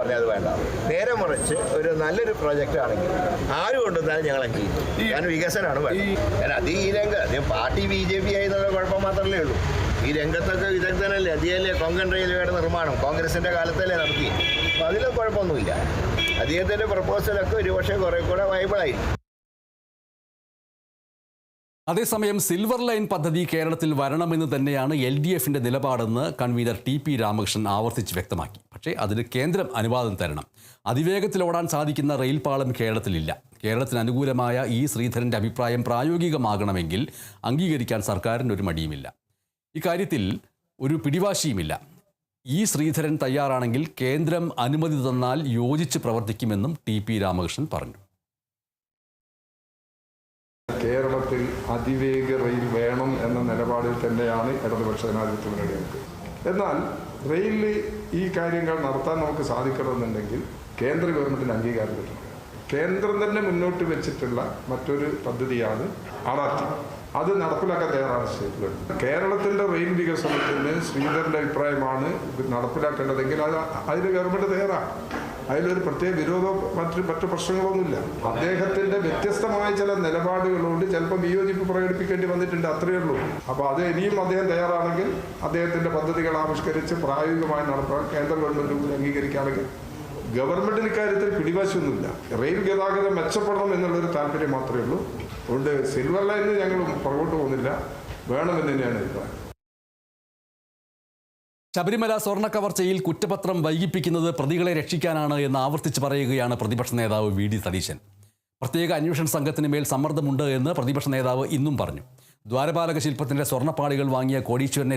അത് വേണ്ട. നേരെ മറിച്ച് ഒരു നല്ലൊരു പ്രോജക്റ്റ് ആണെങ്കിൽ ആരും കൊണ്ടുവന്നാലും ഞങ്ങൾ ചെയ്യും. ഞാൻ വികസനമാണ് വേണ്ടത്. അത് ഈ രംഗം പാർട്ടി BJP ആയി എന്നുള്ള കുഴപ്പം മാത്രമല്ലേ ഉള്ളൂ. ഈ രംഗത്തൊക്കെ വിദഗ്ധനല്ലേ. അദ്ദേഹത്തിലെ കൊങ്കൺ റെയിൽവേയുടെ നിർമ്മാണം കോൺഗ്രസിൻ്റെ കാലത്തല്ലേ നടത്തി. അപ്പോൾ അതിലും കുഴപ്പമൊന്നുമില്ല. അദ്ദേഹത്തിൻ്റെ പ്രപ്പോസലൊക്കെ ഒരുപക്ഷെ കുറേ കൂടെ വൈബിളായിരിക്കും. അതേസമയം സിൽവർ ലൈൻ പദ്ധതി കേരളത്തിൽ വരണമെന്ന് തന്നെയാണ് LDFിൻ്റെ നിലപാടെന്ന് കൺവീനർ TP രാമകൃഷ്ണൻ ആവർത്തിച്ച് വ്യക്തമാക്കി. പക്ഷേ അതിന് കേന്ദ്രം അനുവാദം തരണം. അതിവേഗത്തിൽ ഓടാൻ സാധിക്കുന്ന റെയിൽ പാളം കേരളത്തിലില്ല. കേരളത്തിന് അനുകൂലമായ ശ്രീധരൻ്റെ അഭിപ്രായം പ്രായോഗികമാകണമെങ്കിൽ അംഗീകരിക്കാൻ സർക്കാരിന് ഒരു മടിയുമില്ല. ഇക്കാര്യത്തിൽ ഒരു പിടിവാശിയുമില്ല. ശ്രീധരൻ തയ്യാറാണെങ്കിൽ കേന്ദ്രം അനുമതി തന്നാൽ യോജിച്ച് പ്രവർത്തിക്കുമെന്നും TP രാമകൃഷ്ണൻ പറഞ്ഞു. കേരളത്തിൽ അതിവേഗ റെയിൽ വേണം എന്ന നിലപാടിൽ തന്നെയാണ് ഇടതുപക്ഷ ജനാധിപത്യ മുന്നണിക്ക്. എന്നാൽ റെയിലിൽ ഈ കാര്യങ്ങൾ നടത്താൻ നമുക്ക് സാധിക്കണമെന്നുണ്ടെങ്കിൽ കേന്ദ്ര ഗവൺമെൻറ്റിന് അംഗീകാരം കിട്ടണം. കേന്ദ്രം തന്നെ മുന്നോട്ട് വെച്ചിട്ടുള്ള മറ്റൊരു പദ്ധതിയാണ് RRT. അത് നടപ്പിലാക്കാൻ തയ്യാറാണ് സ്റ്റേറ്റ് ഗവൺമെൻറ്. കേരളത്തിൻ്റെ റെയിൽ വികസനത്തിന് ശ്രീധരൻ്റെ അഭിപ്രായമാണ് നടപ്പിലാക്കേണ്ടതെങ്കിൽ അതിന് ഗവൺമെൻറ് തയ്യാറാണ്. അതിലൊരു പ്രത്യേക വിരോധമോ മറ്റു പ്രശ്നങ്ങളൊന്നുമില്ല. അദ്ദേഹത്തിൻ്റെ വ്യത്യസ്തമായ ചില നിലപാടുകളോട് ചിലപ്പോൾ വിയോജിപ്പ് പ്രകടിപ്പിക്കേണ്ടി വന്നിട്ടുണ്ട്, അത്രയേ ഉള്ളൂ. അപ്പോൾ അത് ഇനിയും അദ്ദേഹം തയ്യാറാണെങ്കിൽ അദ്ദേഹത്തിൻ്റെ പദ്ധതികൾ ആവിഷ്കരിച്ച് പ്രായോഗികമായി നടത്താൻ കേന്ദ്ര ഗവൺമെൻറ് കൂടി അംഗീകരിക്കുകയാണെങ്കിൽ ഗവൺമെൻറ്റിന് ഇക്കാര്യത്തിൽ പിടിവാശിയൊന്നുമില്ല. റെയിൽ ഗതാഗതം മെച്ചപ്പെടണം എന്നുള്ളൊരു താല്പര്യം മാത്രമേ ഉള്ളൂ. അതുകൊണ്ട് സിൽവർ ലൈനിന് ഞങ്ങൾ പുറകോട്ട് പോകുന്നില്ല, വേണമെന്ന് തന്നെയാണ് അഭിപ്രായം. ശബരിമല സ്വർണ്ണ കവർച്ചയിൽ കുറ്റപത്രം വൈകിപ്പിക്കുന്നത് പ്രതികളെ രക്ഷിക്കാനാണ് എന്ന് ആവർത്തിച്ച് പറയുകയാണ് പ്രതിപക്ഷ നേതാവ് VD സതീശൻ. പ്രത്യേക അന്വേഷണ സംഘത്തിന് മേൽ സമ്മർദ്ദമുണ്ട് എന്ന് പ്രതിപക്ഷ നേതാവ് ഇന്നും പറഞ്ഞു. ദ്വാരപാലക ശില്പത്തിൻ്റെ സ്വർണ്ണപ്പാളികൾ വാങ്ങിയ കോടീശ്വരനെ